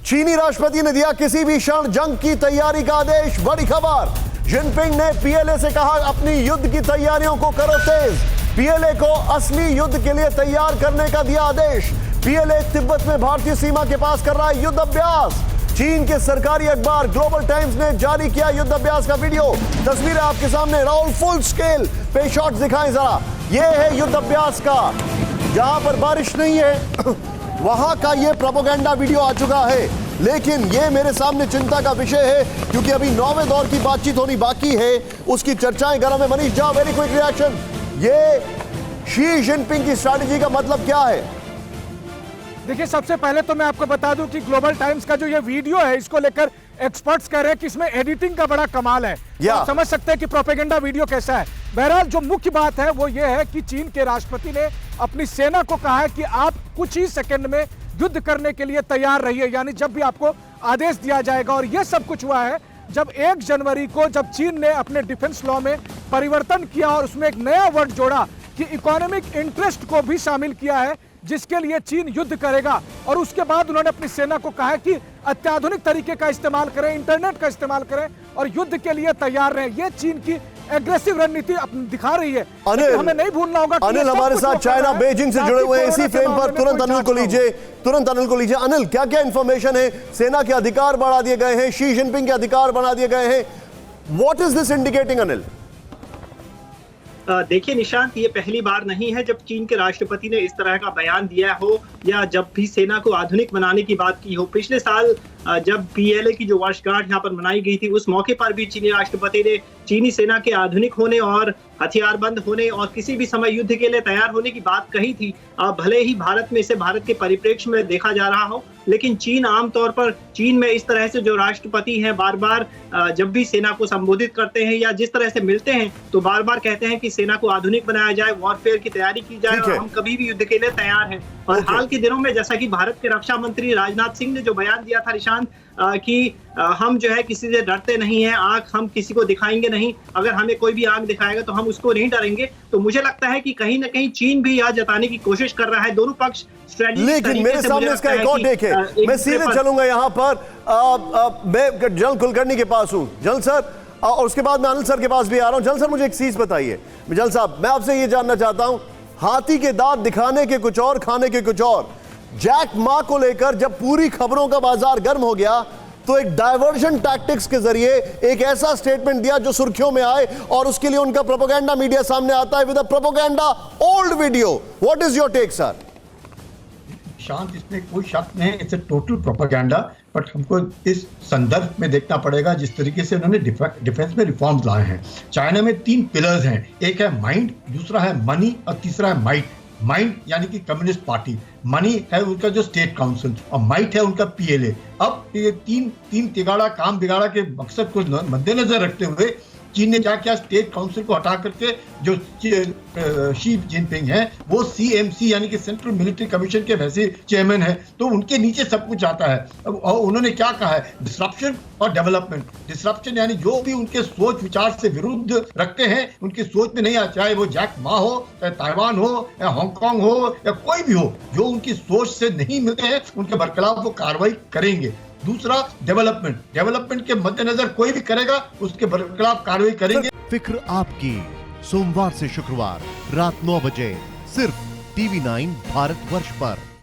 चीनी राष्ट्रपति ने दिया किसी भी क्षण जंग की तैयारी का आदेश। बड़ी खबर, जिनपिंग ने पीएलए से कहा अपनी युद्ध की तैयारियों को करो तेज। पीएलए को असली युद्ध के लिए तैयार करने का दिया आदेश। पीएलए तिब्बत में भारतीय सीमा के पास कर रहा है युद्ध अभ्यास। चीन के सरकारी अखबार ग्लोबल टाइम्स ने जारी किया युद्ध अभ्यास का वीडियो। तस्वीरें आपके सामने, राहुल फुल स्केल पे शॉट्स दिखाएं जरा। यह है युद्ध अभ्यास का, जहां पर बारिश नहीं है वहां का ये प्रोपेगेंडा वीडियो आ चुका है। लेकिन ये मेरे सामने चिंता का विषय है, क्योंकि अभी 9वें दौर की बातचीत होनी बाकी है, उसकी चर्चाएं गर्म है। Manish Jha, very quick reaction, ये शी जिनपिंग की स्ट्रैटेजी का मतलब क्या है? देखिए, सबसे पहले तो मैं आपको बता दूं कि ग्लोबल टाइम्स का जो ये वीडियो है, इसको लेकर एक्सपर्ट्स कह रहे हैं कि इसमें एडिटिंग का बड़ा कमाल है। तो आप समझ सकते हैं कि प्रोपेगेंडा वीडियो कैसा है। बहरहाल जो मुख्य बात है वो ये है कि चीन के राष्ट्रपति ने अपनी सेना को कहा है कि आप कुछ ही सेकंड में युद्ध करने के लिए तैयार रहिए, यानी जब भी आपको आदेश दिया जाएगा। और यह सब कुछ हुआ है जब 1 जनवरी को जब चीन ने अपने डिफेंस लॉ में परिवर्तन किया और उसमें एक नया वर्ड जोड़ा कि इकोनॉमिक इंटरेस्ट को भी शामिल किया है, जिसके लिए चीन युद्ध करेगा। और उसके बाद उन्होंने अपनी सेना को कहा है कि अत्याधुनिक तरीके का इस्तेमाल करें, इंटरनेट का इस्तेमाल करें और युद्ध के लिए तैयार रहें। यह चीन की एग्रेसिव रणनीति दिखा रही है। अनिल, हमें नहीं भूलना होगा कि अनिल हमारे साथ चाइना बेजिंग से जुड़े हुए हैं इसी फ्रेम पर। तुरंत अनिल को लीजिए। अनिल, क्या क्या इंफॉर्मेशन है? सेना के अधिकार बढ़ा दिए गए हैं, शी जिनपिंग के अधिकार बढ़ा दिए गए हैं। What is this indicating Anil? देखिए निशांत, ये पहली बार नहीं है जब चीन के राष्ट्रपति ने इस तरह का बयान दिया हो या जब भी सेना को आधुनिक बनाने की बात की हो। पिछले साल जब पीएलए की जो वर्षगांठ यहाँ पर मनाई गई थी, उस मौके पर भी चीनी राष्ट्रपति ने चीनी सेना के आधुनिक होने और हथियारबंद होने और किसी भी समय युद्ध के लिए तैयार होने की बात कही थी। भले ही भारत में इसे भारत के परिप्रेक्ष्य में देखा जा रहा हो, लेकिन चीन आमतौर पर चीन में इस तरह से जो राष्ट्रपति हैं बार बार जब भी सेना को संबोधित करते हैं या जिस तरह से मिलते हैं तो बार बार कहते हैं कि सेना को आधुनिक बनाया जाए, वॉरफेयर की तैयारी की जाए और हम कभी भी युद्ध के लिए तैयार हैं। और हाल के दिनों में जैसा कि भारत के रक्षा मंत्री राजनाथ सिंह ने जो बयान दिया था निशांत कि हम जो है किसी से डरते नहीं हैं, आंख हम किसी को दिखाएंगे नहीं, अगर हमें कोई भी आंख दिखाएगा तो हम उसको नहीं डरेंगे। तो मुझे लगता है कि कहीं ना कहीं चीन भी यह जताने की कोशिश कर रहा है, दोनों पक्ष स्ट्रेटेजी। लेकिन मेरे सामने इसका एक और देखे, मैं सीधे चलूंगा यहाँ पर। मैं जल कुलकर्णी के पास हूँ, जल सर, और उसके बाद मैं अनिल सर के पास भी आ रहा हूँ। जल सर, मुझे एक चीज बताइए। जल साहब, मैं आपसे ये जानना चाहता हूँ, हाथी के दांत दिखाने के कुछ और, खाने के कुछ और। जैक मा को लेकर जब पूरी खबरों का बाजार गर्म हो गया तो एक डायवर्जन टैक्टिक्स के जरिए एक ऐसा स्टेटमेंट दिया जो सुर्खियों में आए, और उसके लिए उनका प्रोपेगेंडा मीडिया सामने आता है with a propaganda old video. What is your take sir? शांत, इसमें कोई शक नहीं, it's a total propaganda. But हमको इस संदर्भ में देखना पड़ेगा जिस तरीके से उन्होंने डिफेंस में रिफॉर्म्स लाए हैं। चाइना में 3 पिलर्स हैं, एक है माइंड, दूसरा है मनी और तीसरा है माइट। माइंड यानी कि कम्युनिस्ट पार्टी, मनी है उनका जो स्टेट काउंसिल और माइट है उनका पीएलए। अब ये तीन तिगाड़ा काम बिगाड़ा के मकसद को मद्देनजर रखते हुए चीन ने क्या किया, स्टेट काउंसिल को हटा करके जो शी जिनपिंग है वो सीएमसी यानी कि सेंट्रल मिलिट्री कमीशन के वैसे चेयरमैन है, तो उनके नीचे सब कुछ आता है। और उन्होंने क्या कहा है, डिसरप्शन और डेवलपमेंट। डिसरप्शन यानी जो भी उनके सोच विचार से विरुद्ध रखते हैं, उनकी सोच में नहीं आ, चाहे वो जैक मा हो, चाहे ताइवान हो या हांगकांग हो या कोई भी हो, जो उनकी सोच से नहीं मिलते हैं उनके बरखिलाफ वो कार्रवाई करेंगे। दूसरा डेवलपमेंट के मद्देनजर कोई भी करेगा उसके खिलाफ कार्रवाई करेंगे। फिक्र आपकी, सोमवार से शुक्रवार रात 9 बजे सिर्फ TV9 भारतवर्ष पर।